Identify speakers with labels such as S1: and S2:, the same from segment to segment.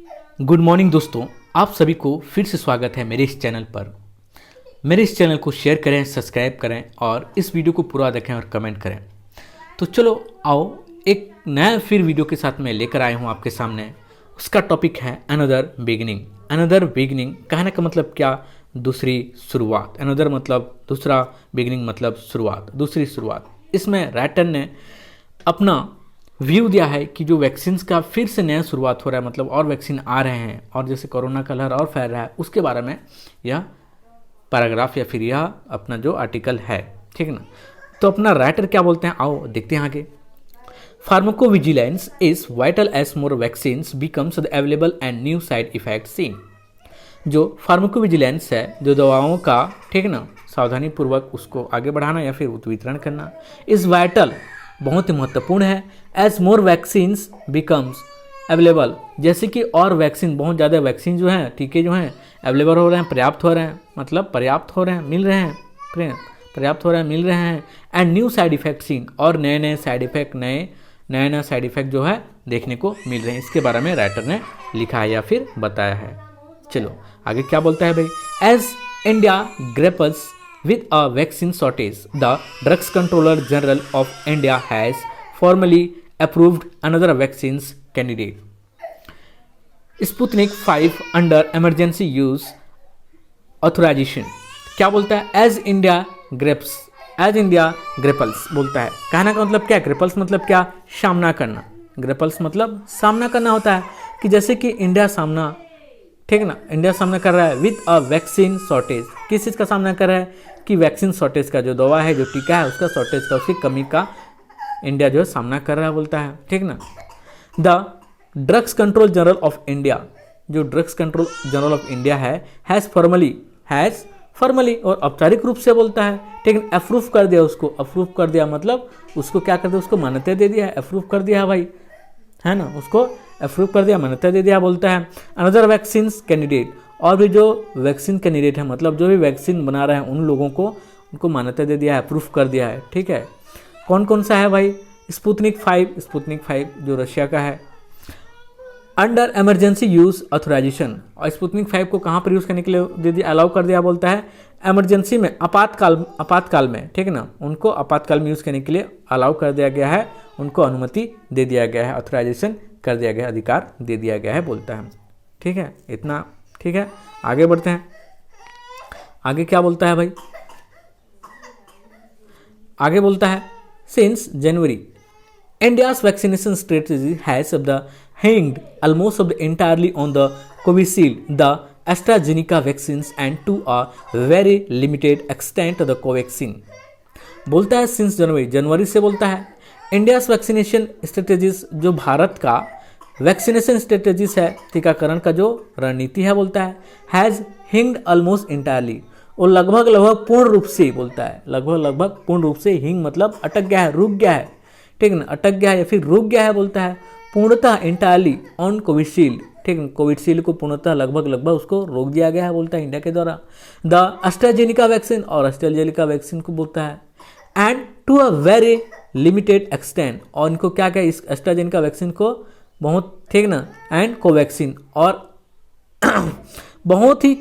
S1: Good morning दोस्तों, आप सभी को फिर से स्वागत है मेरे इस चैनल पर। मेरे इस चैनल को शेयर करें, सब्सक्राइब करें और इस वीडियो को पूरा देखें और कमेंट करें। तो चलो आओ, एक नया फिर वीडियो के साथ मैं लेकर आया हूँ आपके सामने। उसका टॉपिक है अनदर बिगिनिंग। अनदर बिगिनिंग कहने का मतलब क्या? दूसरी शुरुआत। अनदर मतलब दूसरा, बिगिनिंग मतलब शुरुआत, दूसरी शुरुआत। इसमें राइटर ने अपना व्यू दिया है कि जो वैक्सीन का फिर से नया शुरुआत हो रहा है, मतलब और वैक्सीन आ रहे हैं और जैसे कोरोना का लहर और फैल रहा है, उसके बारे में यह पैराग्राफ या फिर यह अपना जो आर्टिकल है, ठीक है ना। तो अपना राइटर क्या बोलते हैं, आओ देखते हैं आगे। Pharmacovigilance is vital as more vaccines becomes available and new side effect seen. जो फार्माकोविजिलेंस है, जो दवाओं का, ठीक है ना, सावधानी पूर्वक उसको आगे बढ़ाना या फिर वितरण करना, इज वाइटल बहुत ही महत्वपूर्ण है। As more vaccines becomes available, जैसे कि और वैक्सीन, बहुत ज़्यादा वैक्सीन जो हैं, टीके जो हैं अवेलेबल हो रहे हैं, पर्याप्त हो रहे हैं, मतलब पर्याप्त हो रहे हैं, मिल रहे हैं, पर्याप्त हो रहे हैं, मिल रहे हैं। And new side effect seen, और नए नए साइड इफेक्ट, नए साइड इफेक्ट जो है देखने को मिल रहे हैं। इसके बारे में राइटर ने लिखा है या फिर बताया है। चलो आगे क्या बोलता है भाई। As India grapples with a vaccine shortage, the Drugs Controller General of India has formally approved another vaccines candidate, Sputnik 5 under emergency use authorization। क्या बोलता है? एज इंडिया ग्रेपल्स बोलता है। कहने का मतलब क्या? ग्रेपल्स मतलब क्या? सामना करना। ग्रेपल्स मतलब सामना करना होता है कि जैसे कि इंडिया सामना, ठीक है ना, इंडिया सामना कर रहा है विद अ वैक्सीन शॉर्टेज। किस चीज़ का सामना कर रहा है? कि वैक्सीन शॉर्टेज का, जो दवा है, जो टीका है, उसका शॉर्टेज का, उसकी कमी का इंडिया जो है सामना कर रहा है, बोलता है, ठीक ना। The drugs control general of India, जो drugs control general of India है, हैज़ फॉर्मली और औपचारिक रूप से बोलता है, ठीक है, अप्रूव कर दिया उसको। अप्रूव कर दिया मतलब उसको क्या कर दिया? उसको मान्यता दे दिया है, अप्रूव कर दिया है भाई, है ना, उसको अप्रूव कर दिया, मान्यता दे दिया, बोलता है। अनदर वैक्सीन कैंडिडेट, और भी जो वैक्सीन कैंडिडेट है, मतलब जो भी वैक्सीन बना रहे हैं उन लोगों को, उनको मान्यता दे दिया है, अप्रूव कर दिया है, ठीक है। कौन कौन सा है भाई? स्पुतनिक 5 जो रशिया का है, अंडर इमरजेंसी यूज ऑथराइजेशन। और स्पुतनिक 5 को कहाँ पर यूज़ करने के लिए दे दिया, अलाउ कर दिया, बोलता है इमरजेंसी में, आपातकाल में, ठीक है ना, उनको आपातकाल में यूज़ करने के लिए अलाउ कर दिया गया है, उनको अनुमति दे दिया गया है, ऑथराइजेशन कर दिया गया, अधिकार दे दिया गया है, बोलता है, ठीक है। इतना ठीक है, आगे बढ़ते हैं। आगे क्या बोलता है भाई? आगे बोलता है since January India's vaccination strategy has hinged almost entirely on the Covishield, the AstraZeneca vaccines and to a very limited extent the Covaxin। बोलता है सिंस जनवरी से बोलता है इंडियाज वैक्सीनेशन स्ट्रेटेजीज, जो भारत का वैक्सीनेशन स्ट्रेटेजीज है, टीकाकरण का जो रणनीति है, बोलता है हैज़ हिंग्ड ऑलमोस्ट इंटायरली, और लगभग पूर्ण रूप से, बोलता है लगभग पूर्ण रूप से। हिंग मतलब अटक गया है, रुक गया है, ठीक है ना, अटक गया है या फिर रुक गया है, बोलता है पूर्णतः इंटायरली ऑन कोविशील्ड, ठीक है, कोविशील्ड को पूर्णतः लगभग उसको रोक दिया गया है, बोलता है इंडिया के द्वारा। द एस्ट्राजेनिका वैक्सीन, और एस्ट्राजेनिका वैक्सीन को बोलता है and to a very limited extent, और इनको क्या क्या, इस एस्ट्राजेनिका वैक्सीन को बहुत, ठीक ना, एंड कोवैक्सीन, और बहुत ही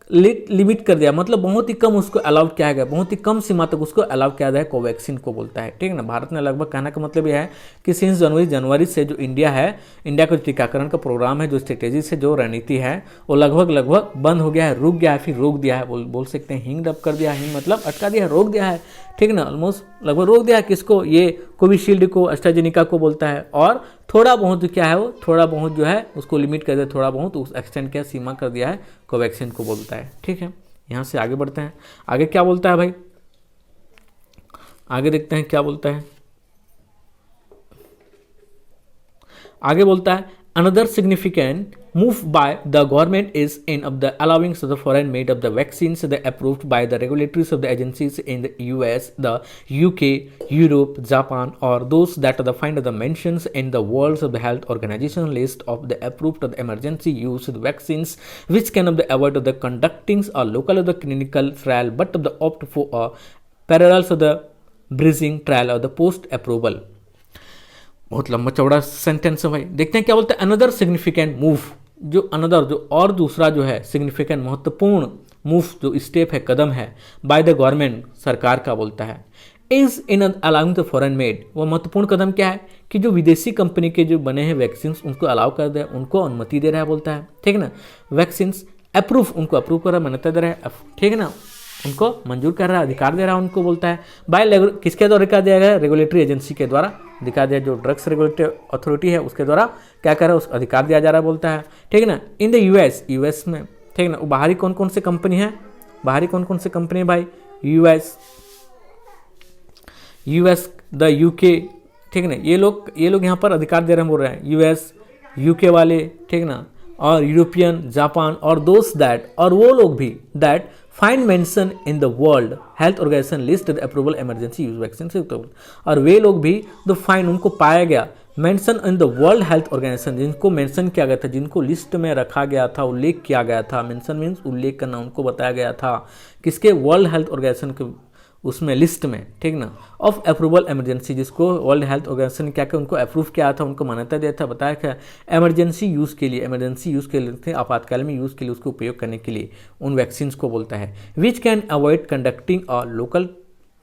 S1: लिमिट कर दिया, मतलब बहुत ही कम उसको अलाउ किया गया, बहुत ही कम सीमा तक उसको अलाउ किया गया है, कोवैक्सीन को, बोलता है, ठीक है ना। भारत ने लगभग, कहने का मतलब यह है कि सिंस जनवरी से जो इंडिया है, इंडिया का जो टीकाकरण का प्रोग्राम है, जो स्ट्रेटेजी से जो रणनीति है, वो लगभग बंद हो गया है, रुक गया है, फिर रोक दिया है, बोल सकते हैं हिंग डब कर दिया है। हिंग मतलब अटका दिया है, रोक दिया है, ठीक ना, ऑलमोस्ट लगभग रोक दिया है। किसको? ये कोविशील्ड को, एस्ट्राजेनिका को, बोलता है। और थोड़ा बहुत क्या है, वो थोड़ा बहुत जो है उसको लिमिट कर दिया, थोड़ा बहुत उस एक्सटेंट क्या सीमा कर दिया है, कोवैक्सीन को, बोलता है, ठीक है। यहाँ से आगे बढ़ते हैं। आगे क्या बोलता है भाई? आगे देखते हैं क्या बोलता है। आगे बोलता है another significant move by the government is in of the allowing of the foreign made of the vaccines the approved by the regulators of the agencies in the US, the UK, Europe, Japan, or those that are the find of the mentions in the World of the Health Organization list of the approved of the emergency use of the vaccines which can of the avoid of the conducting a local of the clinical trial but of the opt for a parallels of the bridging trial of the post approval। बहुत लंबा चौड़ा sentence है भाई, देखते हैं क्या बोलते हैं। अनदर सिग्निफिकेंट मूव, जो अनदर जो और दूसरा जो है सिग्निफिकेंट महत्वपूर्ण मूव जो स्टेप है, कदम है बाय द गवर्नमेंट, सरकार का बोलता है, is in allowing the foreign made. वो महत्वपूर्ण कदम क्या है कि जो विदेशी कंपनी के जो बने हैं वैक्सीन उनको अलाउ कर दे, उनको अनुमति दे रहा है बोलता है, ठीक है ना। वैक्सीन अप्रूव, उनको अप्रूव कर रहा है, मान्यता दे रहा है, ठीक है ना, उनको मंजूर कर रहा है, अधिकार दे रहा है उनको बोलता है। बाय किसके द्वारा अधिकार दिया गया है? रेगुलेटरी एजेंसी के द्वारा अधिकार दिया, जो ड्रग्स रेगुलेटरी अथॉरिटी है उसके द्वारा क्या कर रहा है, उस अधिकार दिया जा रहा है बोलता है, ठीक है ना। इन द यूएस में, ठीक है ना, बाहरी कौन कौन से कंपनी है, बाहरी कौन कौन से कंपनी है भाई? यूएस, द यूके, ठीक है ना, ये लोग यहाँ पर अधिकार दे रहे हैं, बोल रहे हैं यूएस, यूके वाले, ठीक है ना, और यूरोपियन, जापान, और दोस्त दैट, और वो लोग भी that find mention in the World Health Organization list the approval emergency use vaccine, और वे लोग भी द फाइंड, उनको पाया गया, mention in the World Health Organization, जिनको मेंशन किया गया था, जिनको लिस्ट में रखा गया था, उल्लेख किया गया था, मेंशन मीन्स उल्लेख करना, उनको बताया गया था किसके? वर्ल्ड हेल्थ ऑर्गेनाइजेशन के उसमें लिस्ट में, ठीक ना, ऑफ अप्रूवल इमरजेंसी, जिसको वर्ल्ड हेल्थ ऑर्गेनाइजेशन क्या क्या उनको अप्रूव किया था, उनको मान्यता दिया था, बताया क्या इमरजेंसी यूज़ के लिए, इमरजेंसी यूज़ के लिए, आपातकाल में यूज़ के लिए उसको उपयोग करने के लिए उन वैक्सीन्स को बोलता है। Which can avoid conducting a local,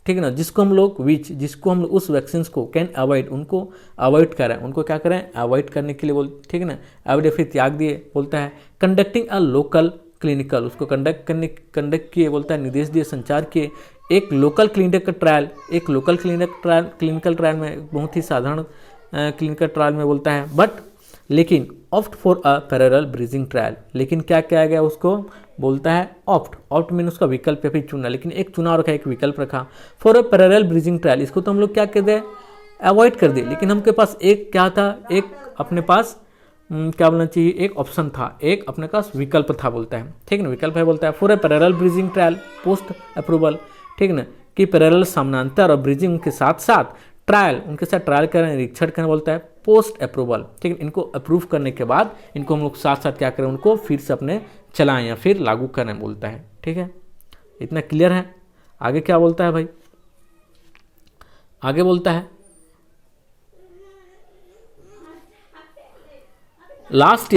S1: ठीक है ना, जिसको हम लोग जिसको हम उस वैक्सीन्स को कैन अवॉइड, उनको अवॉइड करें, उनको क्या करें? अवॉइड करने के लिए बोल, ठीक है ना, अवॉइड या फिर त्याग दिए बोलता है। कंडक्टिंग अ लोकल क्लिनिकल, उसको कंडक्ट किए बोलता है, निर्देश दिए, संचार किए एक लोकल क्लिनिकल ट्रायल, एक लोकल क्लिनिकल ट्रायल में बहुत ही साधारण क्लिनिकल ट्रायल में बोलता है, बट लेकिन opt for a parallel bridging trial, लेकिन क्या किया गया उसको बोलता है ऑप्ट मीन उसका विकल्प या फिर चुना, लेकिन एक चुना रखा, एक विकल्प रखा for a parallel bridging trial, इसको तो हम लोग क्या कर दे? अवॉइड कर दे, लेकिन हमके पास एक क्या था, एक अपने पास क्या बोलना चाहिए, एक ऑप्शन था, एक अपने पास विकल्प था बोलता है, ठीक है ना, विकल्प है बोलता है for a parallel bridging trial post approval, ठीक है ना, कि पैरेलल समानांतर और ब्रीजिंग के साथ साथ ट्रायल, उनके साथ ट्रायल करें, निरीक्षण करें बोलता है पोस्ट अप्रूवल, ठीक है, इनको अप्रूव करने के बाद इनको हम लोग साथ साथ क्या करें, उनको फिर से अपने चलाएं या फिर लागू करें बोलता है, ठीक है, इतना क्लियर है। आगे क्या बोलता है भाई? आगे बोलता है Last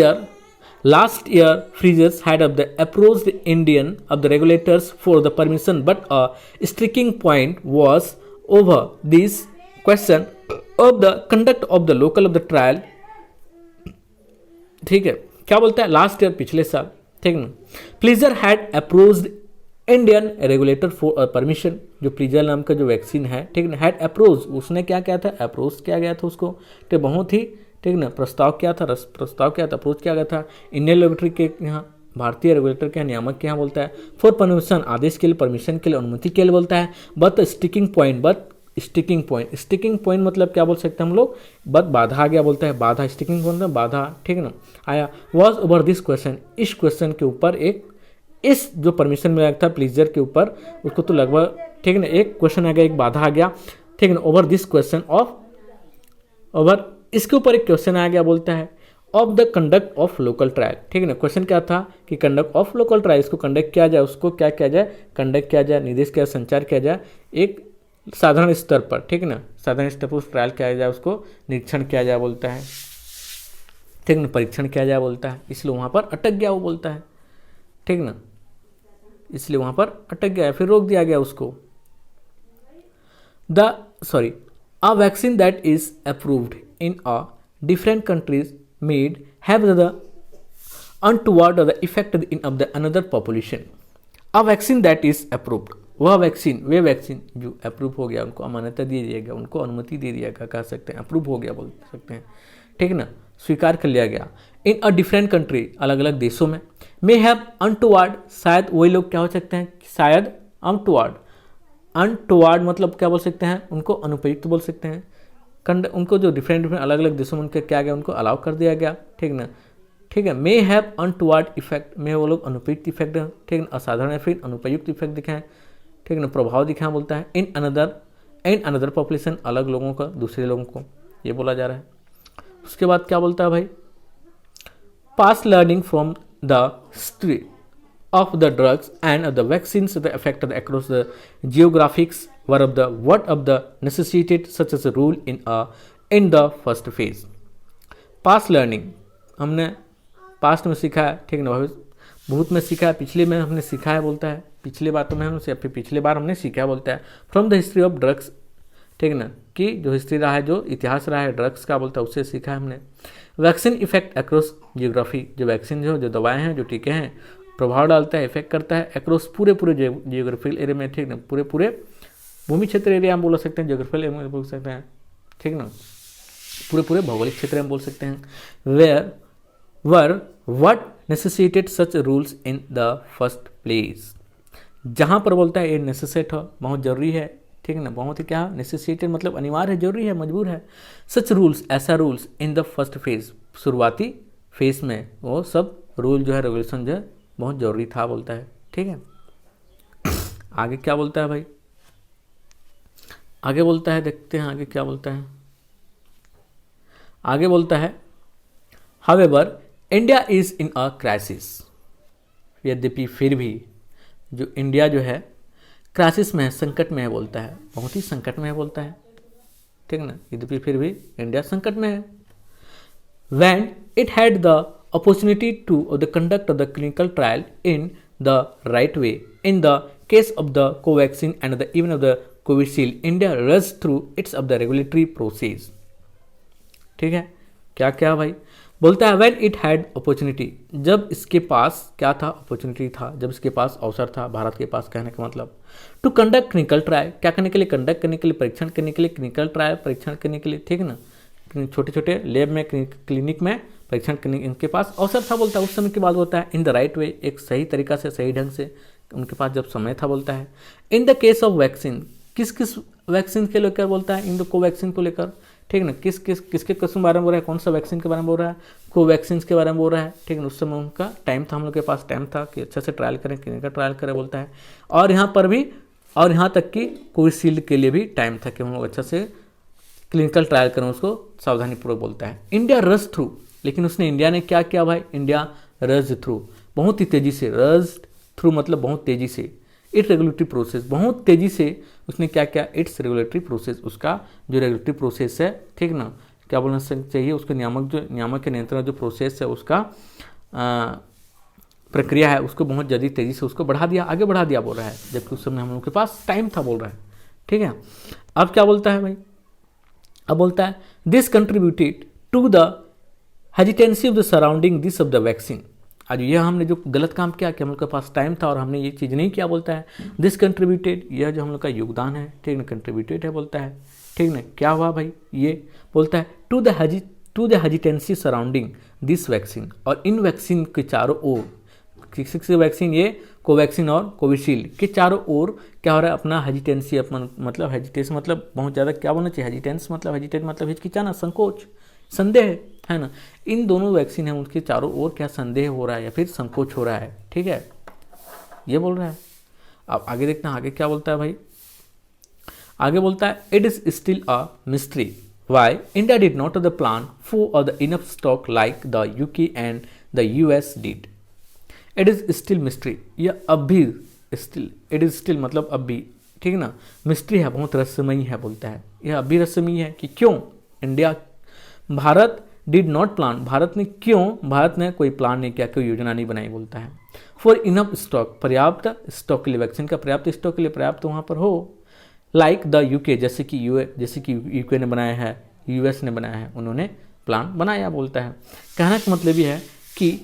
S1: year, Freezers had of the approached Indian of the regulators for the permission, but a sticking point was over this question of the conduct of the local of the trial, ठीक है, क्या बोलता है? Last year, पिछले साल, ठीक है ना, pleaser had approached Indian regulator for permission, जो प्लीजर नाम का जो वैक्सीन है, ठीक है, हैड अप्रोच, उसने क्या किया था? अप्रोच किया गया था उसको, तो बहुत ही, ठीक ना, प्रस्ताव किया था, अप्रोच किया गया था इंडियन रेगुलेटरी के यहाँ, भारतीय रेगुलेटर के नियामक के यहाँ बोलता है फॉर परमिशन, आदेश के लिए, परमिशन के लिए, अनुमति के लिए बोलता है, बट स्टिकिंग पॉइंट मतलब क्या बोल सकते हैं हम लोग? बट बाधा आ गया बोलता है, बाधा, स्टिकिंग पॉइंट बाधा, ठीक है ना, आया वॉज ओवर दिस क्वेश्चन, इस क्वेश्चन के ऊपर एक, इस जो परमिशन मिला था प्लीजर के ऊपर उसको तो लगभग, ठीक है ना, एक क्वेश्चन आ गया, एक बाधा आ गया, ठीक है ना, over this question of, over इसके ऊपर एक क्वेश्चन आ गया बोलता है of the conduct of local trial, ठीक है ना, क्वेश्चन क्या था कि कंडक्ट ऑफ लोकल ट्रायल, इसको कंडक्ट किया जाए, उसको क्या किया जाए? कंडक्ट किया जाए, निर्देश किया, संचार किया जाए एक साधारण स्तर पर, ठीक है ना, साधारण स्तर पर उस ट्रायल किया जाए, उसको निरीक्षण किया जाए बोलता है, ठीक है ना, परीक्षण किया जाए बोलता है, इसलिए वहाँ पर अटक गया वो बोलता है, ठीक ना, इसलिए वहाँ पर अटक गया, फिर रोक दिया गया उसको। A vaccine that is approved in a different countries may have the untoward or the effect in of the another population. A vaccine that is approved, way vaccine जो अप्रूव हो गया, उनको मान्यता दे दिया गया, उनको अनुमति दे दिया गया, कह सकते हैं अप्रूव हो गया बोल सकते हैं, ठीक है ना, स्वीकार कर लिया गया इन अ डिफरेंट कंट्री, अलग अलग देशों में, मे हैव अनटुवर्ड, शायद वही लोग क्या हो सकते हैं, शायद अनटुवर्ड मतलब क्या बोल सकते हैं, उनको अनुपयुक्त बोल सकते हैं, उनको जो डिफरेंट अलग अलग देशों में उनके क्या गया, उनको अलाउ कर दिया गया, ठीक ना, ठीक है, मे हैव अनटुवर्ड इफेक्ट, में वो लोग अनुपयुक्त इफेक्ट, ठीक है, असाधारण फिर अनुपयुक्त इफेक्ट दिखाएं, ठीक है ना, प्रभाव दिखाएं बोलता है, इन अनदर पॉपुलेशन, अलग लोगों का, दूसरे लोगों को, ये बोला जा रहा है। उसके बाद क्या बोलता है भाई? Past learning from the history of the drugs and of the vaccines that affected across the geographics were of the necessitated such as a rule in the first phase. Past learning, हमने past में सीखा है, ठीक है ना, भूत में सीखा है, पिछले में हमने सीखा है बोलता है, पिछले बातों में हमने फिर पिछले बार हमने सीखा है बोलता है। From the history of drugs, ठीक है ना, कि जो हिस्ट्री रहा है, जो इतिहास रहा है ड्रग्स का बोलता है, उससे सीखा है हमने। वैक्सीन इफेक्ट अक्रॉस जियोग्राफी, जो वैक्सीन जो दवाएं हैं, जो टीके हैं, प्रभाव डालता है, इफेक्ट करता है अक्रॉस पूरे जियोग्राफिकल एरिया में, ठीक ना, पूरे भूमि क्षेत्र एरिया हम बोल सकते हैं, जियोग्राफिकल एरिया में बोल सकते हैं, ठीक ना, पूरे भौगोलिक क्षेत्र में बोल सकते हैं। Where were what necessitated such rules in the first place, जहाँ पर बोलता है ये नेसेसिट हो, बहुत जरूरी है, ठीक है ना, बहुत ही क्या नेसेसिटेड मतलब अनिवार्य है, जरूरी है, मजबूर है। सच रूल्स, ऐसा rules in the first phase, शुरुआती फेज में वो सब रूल जो है, रेगुलेशन जो है बहुत जरूरी था बोलता है, ठीक है। आगे क्या बोलता है भाई, आगे बोलता है, देखते हैं आगे क्या बोलता है। आगे बोलता है however India is in a crisis, यद्यपि फिर भी जो इंडिया जो है क्राइसिस में है, संकट में है बोलता है, बहुत ही संकट में है बोलता है, ठीक ना, यद्यपि फिर भी इंडिया संकट में है। When it had the opportunity to the conduct of the clinical trial in the right way, in the case of the Covaxin and the even of the Covishield, India rushed through its of the regulatory process. ठीक है, क्या क्या भाई बोलता है, when it had opportunity, जब इसके पास क्या था, अपॉर्चुनिटी था, जब इसके पास अवसर था, भारत के पास, कहने का मतलब टू कंडक्ट क्लिनिकल ट्रायल, क्या करने के लिए, कंडक्ट करने के लिए, परीक्षण करने के लिए, क्लिनिकल ट्रायल परीक्षण करने के लिए, ठीक है ना, छोटे छोटे लैब में, क्लिनिक में परीक्षण करने इनके पास अवसर था बोलता है। उस समय की बात होता है, इन द राइट वे, एक सही तरीका से, सही ढंग से उनके पास जब समय था बोलता है। In the case of vaccine, किस किस वैक्सीन के लेकर बोलता है, इन द कोवैक्सीन को लेकर, ठीक है ना, किसके किस्म बारे में बोल रहा है, कौन सा वैक्सीन के बारे में बोल रहा है, कोवैक्सीन के बारे में बोल रहा है, ठीक है ना। उस समय उनका टाइम था, हम लोग के पास टाइम था कि अच्छा से ट्रायल करें, क्लिनिकल ट्रायल करें बोलता है। और यहाँ पर भी, और यहाँ तक कि कोविशील्ड के लिए भी टाइम था कि हम लोग अच्छा से क्लिनिकल ट्रायल करें, उसको सावधानी पूर्वक बोलता है। इंडिया रश थ्रू, लेकिन उसने, इंडिया ने क्या किया भाई, इंडिया रज थ्रू, बहुत ही तेजी से, रज थ्रू मतलब बहुत तेजी से, इट रेगुलेटरी प्रोसेस, बहुत तेजी से उसने क्या किया, इट्स रेगुलेटरी प्रोसेस, उसका जो रेगुलेटरी प्रोसेस है, ठीक ना, क्या बोलना चाहिए, उसके नियामक के नियंत्रण जो प्रोसेस है, उसका प्रक्रिया है, उसको बहुत जल्दी तेजी से उसको बढ़ा दिया, आगे बढ़ा दिया बोल रहा है, जबकि उस समय हम लोग के पास टाइम था बोल रहा है, ठीक है। अब क्या बोलता है भाई, अब बोलता है this contributed to the hesitancy of the surrounding this of the vaccine, आज यह हमने जो गलत काम किया कि हम लोग के पास टाइम था और हमने ये चीज़ नहीं किया बोलता है। दिस कंट्रीब्यूटेड, यह जो हम लोग का योगदान है, ठीक ना, कंट्रीब्यूटेड है बोलता है, ठीक ना, क्या हुआ भाई, ये बोलता है to the hesitancy surrounding this vaccine, और इन वैक्सीन के चारों ओर, किसी वैक्सीन, ये कोवैक्सीन और कोविशील्ड के चारों ओर क्या हो रहा है, अपना हेजिटेंसी, अपना मतलब हेजिटेशन मतलब बहुत ज़्यादा क्या बोलना चाहिए, हेजिटेंस मतलब, हेजिटेट मतलब हिचकिचाना, संकोच, संदेह, है ना। इन दोनों वैक्सीन है, उनके चारों ओर क्या संदेह हो रहा है या फिर संकोच हो रहा है, ठीक है, ये बोल रहा है। अब आगे देखना, आगे क्या बोलता है भाई, आगे बोलता है it is still a mystery why India did not the plan for the enough stock like the UK and the US did. It is still mystery, यह अब भी स्टिल, इट इज स्टिल मतलब अब भी, ठीक है ना, मिस्ट्री है, बहुत रहस्यमयी है बोलता है, यह अब भी रहस्यमयी है कि क्यों India, Bharat did not plan, Bharat ने क्यों, भारत ने कोई प्लान नहीं किया, कोई योजना नहीं बनाई बोलता है। फॉर इनफ स्टॉक, पर्याप्त स्टॉक के लिए, वैक्सीन का पर्याप्त स्टॉक के लिए, पर्याप्त वहाँ पर हो, लाइक द यूके, जैसे कि यूके ने बनाया है, यूएस ने बनाया है, उन्होंने प्लान बनाया बोलता है। कहने का मतलब ये है कि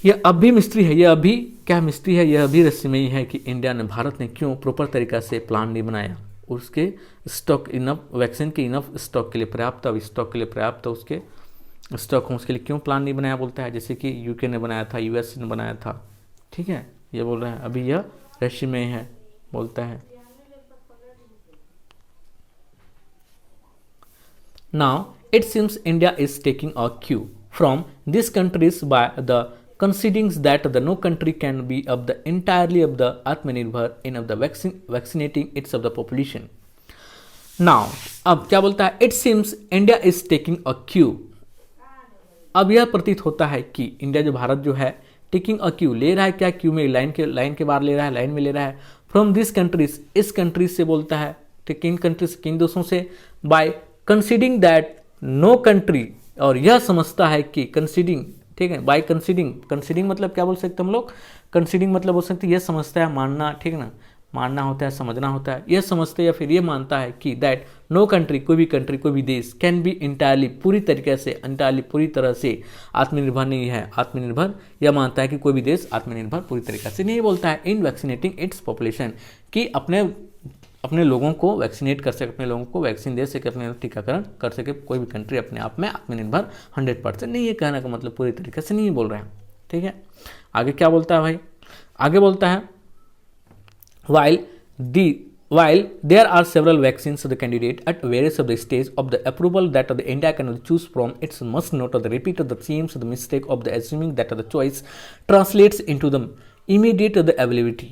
S1: यह अब भी मिस्ट्री है, यह अभी क्या मिस्ट्री है, यह अभी रहस्यमयी है कि इंडिया ने, भारत ने क्यों प्रॉपर तरीका से प्लान नहीं बनाया, उसके स्टॉक इनफ, वैक्सीन के इनफ स्टॉक के लिए, पर्याप्त स्टॉक के लिए, पर्याप्त उसके स्टॉक हो, उसके लिए क्यों प्लान नहीं बनाया बोलता है, जैसे कि यूके ने बनाया था, यूएस ने बनाया था, ठीक है, ये बोल रहा है, अभी यह रहस्यमय है बोलता है। Now it seems India is taking a Q from this countries by the conceding that the no country can be of the entirely of the Atmanirbhar in of the vaccinating its of the population. Now, अब क्या बोलता है, it seems India is taking a cue. अब यह प्रतीत होता है कि इंडिया जो, भारत जो है, टेकिंग अ क्यू, ले रहा है क्या, क्यू में, लाइन के बाहर ले रहा है, लाइन में ले रहा है, फ्रॉम दिस कंट्रीज, इस कंट्रीज से बोलता है, किन कंट्रीज, किन देशों से, by conceding that no country, और यह समझता है कि कंसीडिंग ठीक है। बाय कंसीडिंग, कंसीडिंग मतलब क्या बोल सकते हैं हम लोग, कंसीडिंग मतलब बोल सकते हैं ये समझता है, मानना, ठीक है ना, मानना होता है, समझना होता है, ये समझते या फिर ये मानता है कि दैट नो कंट्री, कोई भी कंट्री, कोई भी देश कैन बी इंटायरली, पूरी तरीके से, इंटायरली पूरी तरह से आत्मनिर्भर नहीं है, आत्मनिर्भर, यह मानता है कि कोई भी देश आत्मनिर्भर पूरी तरीके से नहीं, बोलता है इन वैक्सीनेटिंग इट्स पॉपुलेशन, कि अपने लोगों को वैक्सीनेट कर सके, अपने लोगों को वैक्सीन दे सके, अपने टीकाकरण कर सके, कोई भी कंट्री अपने आप में आत्मनिर्भर 100% नहीं है, कहने का मतलब पूरी तरीके से नहीं बोल रहे हैं, ठीक है। आगे क्या बोलता है भाई, आगे बोलता है while there are several vaccines of the candidate at various of the stage of the approval that the India can choose from, it's must note of the repeat of the themes of the mistake of the assuming that the choice translates into the immediate of the availability।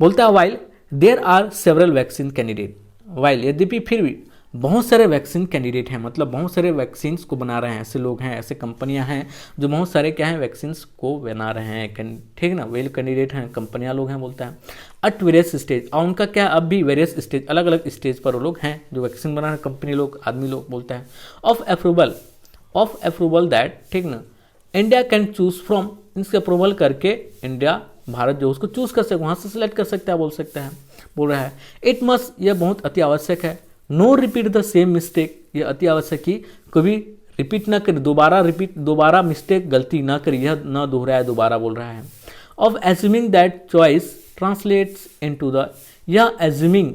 S1: बोलता है while there are several vaccine candidate, while यद्यपि फिर भी बहुत सारे vaccine candidate हैं, मतलब बहुत सारे वैक्सीन्स को बना रहे हैं, ऐसे लोग हैं, ऐसे कंपनियां हैं जो बहुत सारे क्या हैं वैक्सीन्स को बना रहे हैं, ठीक ना, वेल कैंडिडेट हैं, कंपनियां लोग हैं, बोलता है अट वेरियस स्टेज, और उनका क्या अब भी वेरियस स्टेज, अलग अलग स्टेज पर वो लोग हैं जो वैक्सीन बना रहे हैं, कंपनी लोग, आदमी लोग, बोलता है ऑफ अप्रूवल दैट, ठीक ना, इंडिया कैन चूज फ्रॉम, इसके अप्रूवल करके इंडिया, भारत जो उसको चूज कर सके, वहाँ से सिलेक्ट कर सकता है, बोल सकता है, बोल रहा है इट मस्ट, यह बहुत अति आवश्यक है, no repeat the same mistake, ये अति आवश्यक ही कभी रिपीट ना करे, दोबारा मिस्टेक, गलती ना करे, यह न दोहराए, दोबारा बोल रहा है of assuming that choice translates into the, यह एज्यूमिंग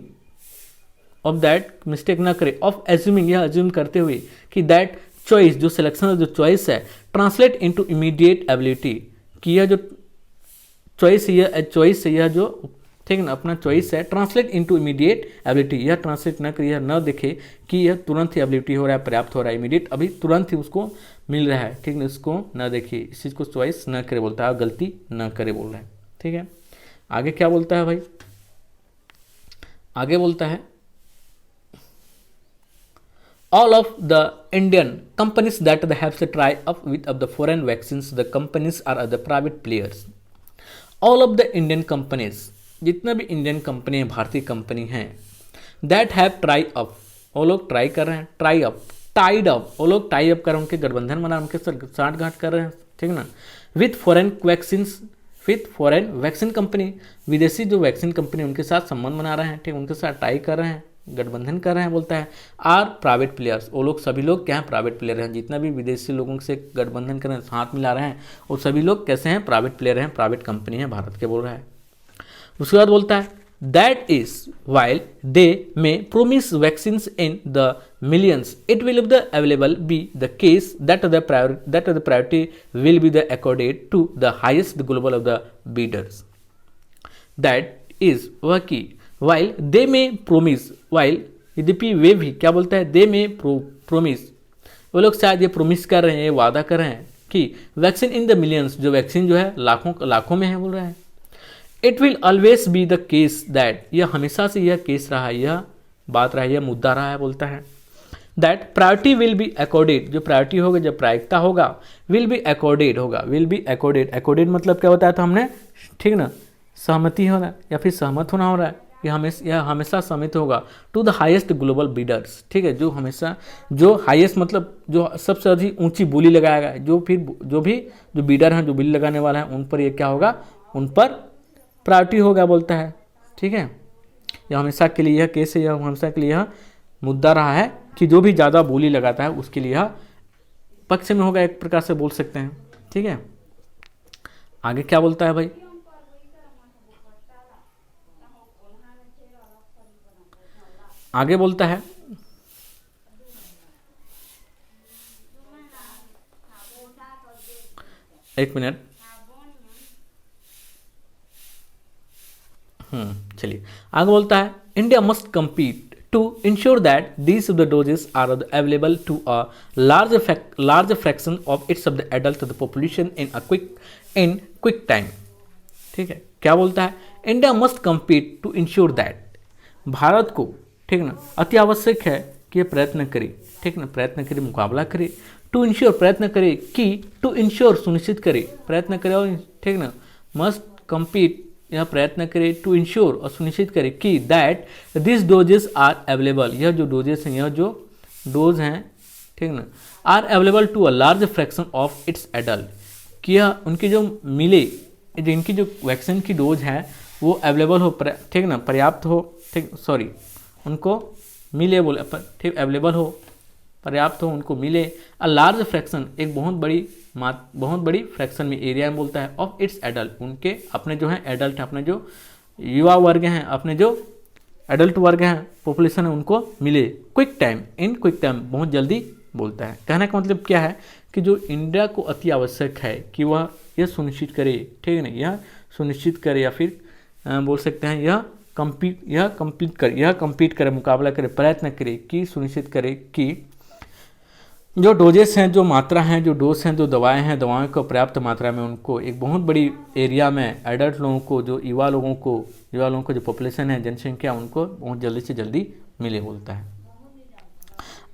S1: ऑफ दैट मिस्टेक ना करे, ऑफ एज्यूमिंग यह एज्यूम करते हुए कि दैट चॉइस, जो सिलेक्शन जो चॉइस है, ट्रांसलेट इनटू इमीडिएट एबिलिटी, कि यह जो चॉइस है, यह जो, ठीक है ना, अपना चॉइस है, ट्रांसलेट इनटू इमीडिएट एबिलिटी, यह ट्रांसलेट न करे, यह न देखे कि यह तुरंत ही एबिलिटी हो रहा है, पर्याप्त हो रहा है, इमीडिएट अभी तुरंत ही उसको मिल रहा है, ठीक है, इसको न देखिए, इस चीज़ को चॉइस न करे, बोलता है गलती न करे, बोल रहा है, ठीक है। आगे क्या बोलता है भाई, आगे बोलता है all of the Indian companies that they have to try up with of the foreign vaccines, the companies are the private players, all of the Indian companies, जितना भी इंडियन कंपनी है, भारतीय कंपनी हैं, दैट हैव ट्राई अप, वो लोग try कर रहे हैं, ट्राई अप, टाइड अप, वो लोग टाई अप कर रहे हैं, उनके गठबंधन बना, उनके साथ साठगांठ कर रहे हैं, ठीक ना, with foreign vaccines, with foreign vaccine company, विदेशी जो वैक्सीन कंपनी उनके साथ संबंध बना रहे हैं, ठीक, उनके साथ टाई कर रहे हैं, गठबंधन कर रहे हैं, बोलता है आर प्राइवेट प्लेयर्स, वो लोग सभी लोग क्या हैं, प्राइवेट प्लेयर हैं, जितना भी विदेशी लोगों से गठबंधन कर रहे हैं, हाथ मिला रहे हैं, वो सभी लोग कैसे हैं, प्राइवेट प्लेयर हैं, प्राइवेट कंपनी है भारत के, बोल रहा है। उसके बाद बोलता है that is while they may promise vaccines in the millions, it will the available be the case that the priority will be the accorded to the highest global of the bidders, that is वह की while they may promise, while यद्यपि वे भी क्या बोलता है, दे may promise, वो लोग शायद ये प्रोमिस कर रहे हैं, ये वादा कर रहे हैं कि वैक्सीन इन द मिलियंस, जो वैक्सीन जो है लाखों में है, बोल रहा है it will always be the case that, यह हमेशा से यह केस रहा है, यह बात रहा है, यह मुद्दा रहा है, बोलता है that priority will B accorded, जो प्रायोरिटी होगा, जब प्रायिकता होगा, विल बी अकॉर्डेड होगा, विल बी अकॉर्डेड, अकॉर्डेड मतलब क्या बताया था हमने, ठीक ना, सहमति होना या फिर सहमत होना हो रहा है, यह हमेशा सहमत होगा to the highest global bidders, ठीक है, जो हमेशा, जो हाईएस्ट मतलब जो सबसे अधिक ऊंची बोली लगाएगा, जो बीडर हैं, जो बिल लगाने वाला है, उन पर यह क्या होगा, उन पर प्रायोरिटी होगा, बोलता है, ठीक है, यह हमेशा के लिए यह केस है, यह हमेशा के लिए यह मुद्दा रहा है कि जो भी ज़्यादा बोली लगाता है उसके लिए यह पक्ष में होगा, एक प्रकार से बोल सकते हैं, ठीक है। आगे क्या बोलता है भाई, आगे बोलता है एक मिनट, चलिए आगे बोलता है India must compete to ensure that these of the doses are available to a large fraction of its of the adult the population in quick time, ठीक है। क्या बोलता है, India must compete to ensure that, Bharat को, ठीक ना, अति आवश्यक है कि ये प्रयत्न करे, ठीक ना, प्रयत्न करे, मुकाबला करे, टू इंश्योर प्रयत्न करे, कि टू इंश्योर सुनिश्चित करे, प्रयत्न करे, और ठीक ना, मस्ट कम्पीट यह प्रयत्न करे, टू इंश्योर और सुनिश्चित करे कि that this doses are available, यह जो डोजेस हैं, यह जो डोज हैं, ठीक ना, are available to a large fraction of its adult, कि यह उनकी जो मिले, जिनकी जो वैक्सीन की डोज है वो अवेलेबल हो, ठीक ना, पर्याप्त हो, ठीक, सॉरी, उनको मिले बोले, ठीक, अवेलेबल हो, पर्याप्त हो, उनको मिले, अ लार्ज फ्रैक्शन, एक बहुत बड़ी फ्रैक्शन में, एरिया में बोलता है, ऑफ इट्स एडल्ट, उनके अपने जो हैं एडल्ट हैं, अपने जो युवा वर्ग हैं, अपने जो एडल्ट वर्ग हैं, पॉपुलेशन है, उनको मिले क्विक टाइम, इन क्विक टाइम, बहुत जल्दी बोलता है। कहने का मतलब क्या है कि जो इंडिया को अति आवश्यक है कि वह यह सुनिश्चित करे, ठीक है ना, यह सुनिश्चित करे, या फिर बोल सकते हैं यह कंपीट करे, मुकाबला करे, प्रयत्न करे कि सुनिश्चित करे कि जो डोजेस हैं, जो मात्रा हैं, जो डोज हैं, जो दवाएं हैं, दवाओं को पर्याप्त मात्रा में उनको एक बहुत बड़ी एरिया में एडल्ट लोगों को, जो युवा लोगों को जो पॉपुलेशन है, जनसंख्या, उनको बहुत जल्दी से जल्दी मिले बोलता है।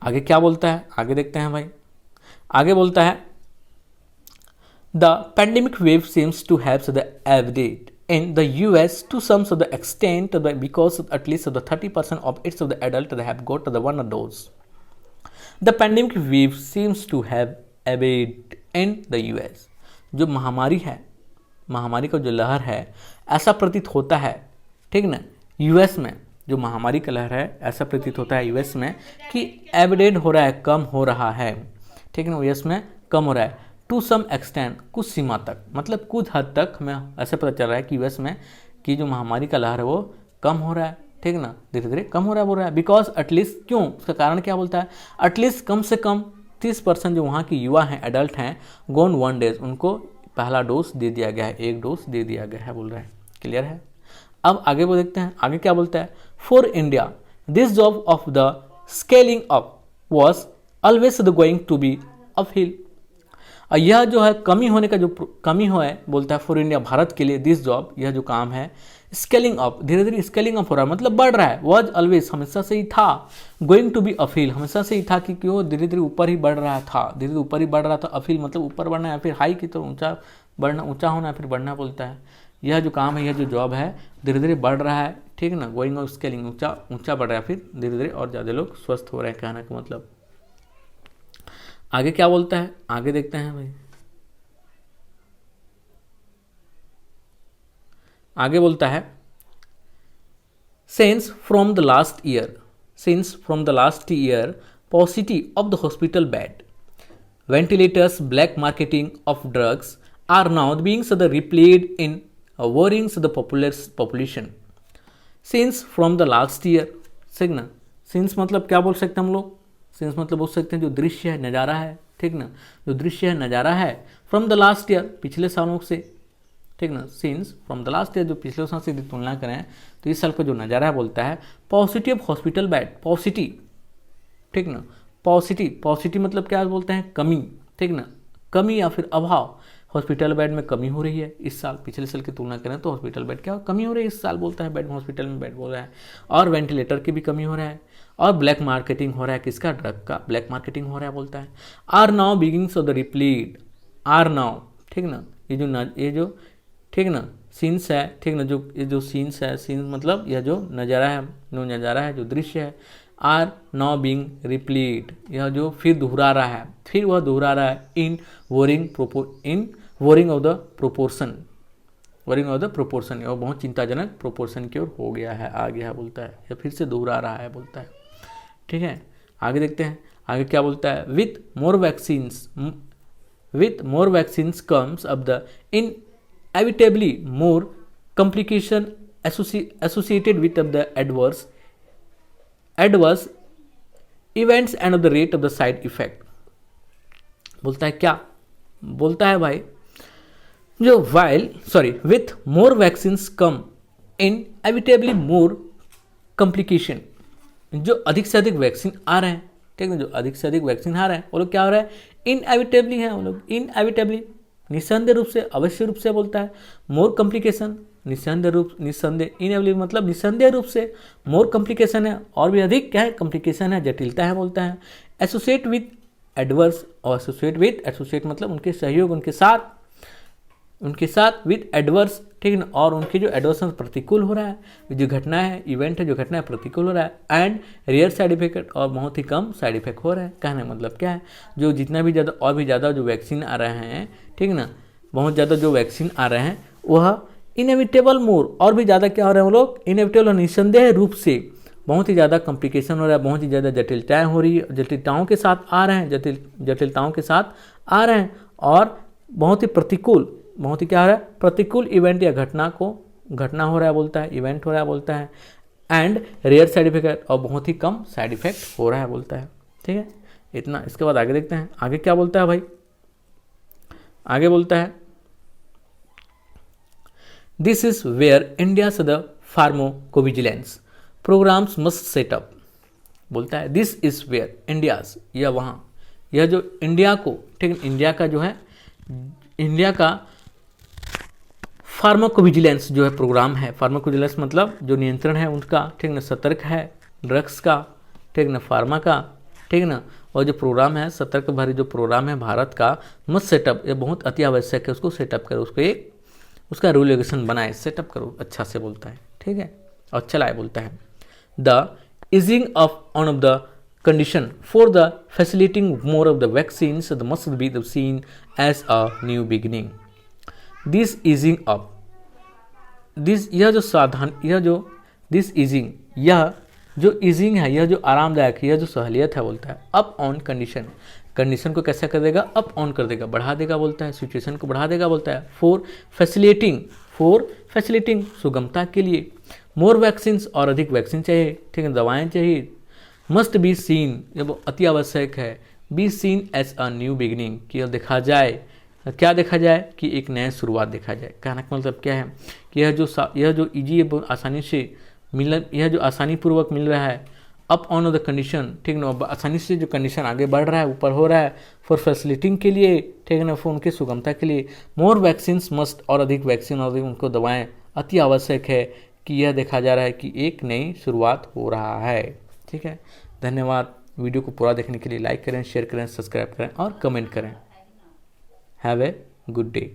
S1: आगे क्या बोलता है, आगे देखते हैं भाई। आगे बोलता है the pandemic wave seems to have the evident in the US to some of the extent because at least of the 30% of its of the adult that have got the one dose. The pandemic wave seems to have abated in the US. जो महामारी है, महामारी का जो लहर है, ऐसा प्रतीत होता है, ठीक ना, यूएस में जो महामारी का लहर है, ऐसा प्रतीत होता है यूएस में कि एबिडेट हो रहा है, कम हो रहा है, ठीक ना, यूएस में कम हो रहा है, टू सम एक्सटेंट, कुछ सीमा तक, मतलब कुछ हद तक हमें ऐसे पता चल रहा है कि यूएस में कि जो महामारी का लहर है वो कम हो रहा है, ठीक ना, धीरे धीरे कम हो रहा है, बोल रहा है, बिकॉज एटलीस्ट, क्यों, उसका कारण क्या बोलता है, एटलीस्ट कम से कम 30% जो वहाँ की युवा हैं, एडल्ट हैं, गोन 1 डेज, उनको पहला डोज दे दिया गया है, एक डोज दे दिया गया है, बोल रहा है, क्लियर है। अब आगे वो देखते हैं, आगे क्या बोलता है, for India this job of the scaling up was always the going to be uphill. यह जो है कमी होने का जो कमी हो है, बोलता है फॉर इंडिया, भारत के लिए, दिस जॉब, यह जो काम है, स्केलिंग अप, धीरे धीरे स्केलिंग अप हो रहा है, मतलब बढ़ रहा है, वॉज ऑलवेज, हमेशा से ही था, गोइंग टू बी अपहिल, हमेशा से ही था कि क्यों धीरे धीरे ऊपर ही बढ़ रहा था, धीरे धीरे ऊपर ही बढ़ रहा था, अपहिल मतलब ऊपर बढ़ना है, फिर हाई की तो ऊंचा बढ़ना, ऊंचा होना, फिर बढ़ना बोलता है। यह जो काम है, यह जो जॉब है, धीरे धीरे बढ़ रहा है, ठीक है ना, गोइंग और स्केलिंग, ऊंचा बढ़ रहा है, फिर धीरे धीरे और ज़्यादा लोग स्वस्थ हो रहे हैं, कहने का मतलब। आगे क्या बोलता है, आगे देखते हैं भाई। आगे बोलता है since from the last year paucity of the hospital bed, ventilators, black marketing of drugs are now being replayed in worrying the population. Since from the last year, सिग्ना, since मतलब क्या बोल सकते हैं हम लोग, since मतलब बोल सकते हैं जो दृश्य है, नज़ारा है, ठीक ना, जो दृश्य है, नज़ारा है, from the last year, पिछले सालों से, ठीक ना, scenes from the last year, जो पिछले साल से यदि तुलना करें तो इस साल का जो नज़ारा है, बोलता है पॉजिटिव हॉस्पिटल बेड, पॉजिटिव, ठीक ना, पॉजिटिव मतलब क्या बोलते हैं, कमी, ठीक ना, कमी या फिर अभाव, हॉस्पिटल बेड में कमी हो रही है इस साल, पिछले साल की तुलना करें तो हॉस्पिटल बेड क्या कमी हो रही है इस साल, बोलता है बेड, हॉस्पिटल में बेड बोल रहा है, और वेंटिलेटर की भी कमी हो रहा है, और ब्लैक मार्केटिंग हो रहा है, किसका, ड्रग का ब्लैक मार्केटिंग हो रहा है, बोलता है। Are now beginnings of the repealed, are now, ठीक ना, ये जो ठीक ना सीन्स है, ठीक ना, जो ये जो सीन्स है, सीन्स मतलब यह जो नज़ारा है, जो दृश्य है, आर नाउ बीइंग रिप्लीट, यह जो फिर दोहरा रहा है, फिर वह दोहरा रहा है, इन वोरिंग ऑफ द प्रोपोर्शन, यह बहुत चिंताजनक प्रोपोर्शन की ओर हो गया है, आ गया है, बोलता है, यह फिर से दोहरा रहा है, बोलता है, ठीक है। आगे देखते हैं, आगे क्या बोलता है, विथ मोर वैक्सीन्स कम्स अब the inevitably more complication associated with the adverse events and of the rate of the side effect। बोलता है क्या, बोलता है भाई, जो with more vaccines come inevitably more complication, जो अधिक से अधिक वैक्सीन आ रहे हैं, ठीक है, जो अधिक से अधिक वैक्सीन आ रहे हैं, वो लोग क्या हो रहा है, इनएविटेबली है, वो लोग इनएविटेबली, निस्संदेह रूप से, अवश्य रूप से, बोलता है, मोर कॉम्प्लिकेशन, इनएविटेबली मतलब निस्संदेह रूप से, मोर कॉम्प्लिकेशन है, और भी अधिक क्या है, कॉम्प्लिकेशन है, जटिलता है, बोलता है, एसोसिएट विथ एडवर्स, और एसोसिएट मतलब उनके सहयोग, उनके साथ विथ एडवर्स ठीक है ना, और उनकी जो एडवर्सन प्रतिकूल हो रहा है, जो घटना है, इवेंट है, जो घटना है प्रतिकूल हो रहा है, एंड रेयर साइड इफेक्ट, और बहुत ही कम साइड इफेक्ट हो रहा है। कहने का मतलब क्या है, जो जितना भी ज़्यादा और भी ज़्यादा जो वैक्सीन आ रहे हैं, ठीक है ना, बहुत ज़्यादा जो वैक्सीन आ रहे हैं वह इनएविटेबल मोर, और भी ज़्यादा क्या हो रहे हैं वो लोग, इनएविटेबल निस्संदेह रूप से बहुत ही ज़्यादा कॉम्प्लिकेशन हो रहा है, बहुत ही ज़्यादा जटिलताएँ हो रही है, जटिलताओं के साथ आ रहे हैं, जटिलताओं के साथ आ रहे हैं, और बहुत ही प्रतिकूल, बहुत ही क्या हो रहा है, प्रतिकूल इवेंट या घटना हो रहा है बोलता है, इवेंट हो रहा है बोलता है, एंड रेयर साइड इफेक्ट, और बहुत ही कम साइड इफेक्ट हो रहा है बोलता है। ठीक है, इतना। इसके बाद आगे देखते हैं, आगे क्या बोलता है भाई, आगे बोलता है this is where India the pharmacovigilance programmes must setup, बोलता है दिस इज वेयर इंडियाज, यह वहाँ, यह जो इंडिया को, ठीक है, इंडिया का जो है, इंडिया का फार्माकोविजिलेंस जो है प्रोग्राम है, फार्माकोविजिलेंस मतलब जो नियंत्रण है उनका, ठीक ना, सतर्क है ड्रग्स का, ठीक ना, फार्मा का, ठीक ना, और जो प्रोग्राम है सतर्क भरी जो प्रोग्राम है भारत का, मस्ट सेटअप, ये बहुत अति आवश्यक है, उसको सेटअप करो, उसको एक उसका रूल रेगुलेशन बनाए, सेटअप करो अच्छा से बोलता है। ठीक है, और चलाए बोलता है the easing of on off the condition for the facilitating more of the vaccines must be seen as a new beginning. This easing up, this यह जो सावधान, यह जो this easing, यह जो easing है, यह जो आरामदायक है, यह जो सहूलियत है बोलता है, up on condition, कंडीशन को कैसा कर देगा, अप ऑन कर देगा, बढ़ा देगा बोलता है, सिचुएशन को बढ़ा देगा बोलता है, फॉर फैसिलिटिंग सुगमता के लिए, मोर वैक्सीन, और अधिक वैक्सीन चाहिए, ठीक है, दवाएं चाहिए, मस्ट बी सीन, जब अति आवश्यक है, be seen as a new beginning, कि देखा जाए, क्या देखा जाए, कि एक नया शुरुआत देखा जाए। कहने का मतलब क्या है कि यह जो इजी आसानी से मिल, यह जो आसानी पूर्वक मिल रहा है, अप ऑन द कंडीशन, ठीक ना, आसानी से जो कंडीशन आगे बढ़ रहा है, ऊपर हो रहा है, फॉर फैसिलिटिंग के लिए, ठीक है ना, फॉर उनके सुगमता के लिए, मोर वैक्सीन मस्ट, और अधिक वैक्सीन और उनको दवाएं अति आवश्यक है, कि यह देखा जा रहा है कि एक नई शुरुआत हो रहा है। ठीक है, धन्यवाद। वीडियो को पूरा देखने के लिए लाइक करें, शेयर करें, सब्सक्राइब करें और कमेंट करें। Have a good day.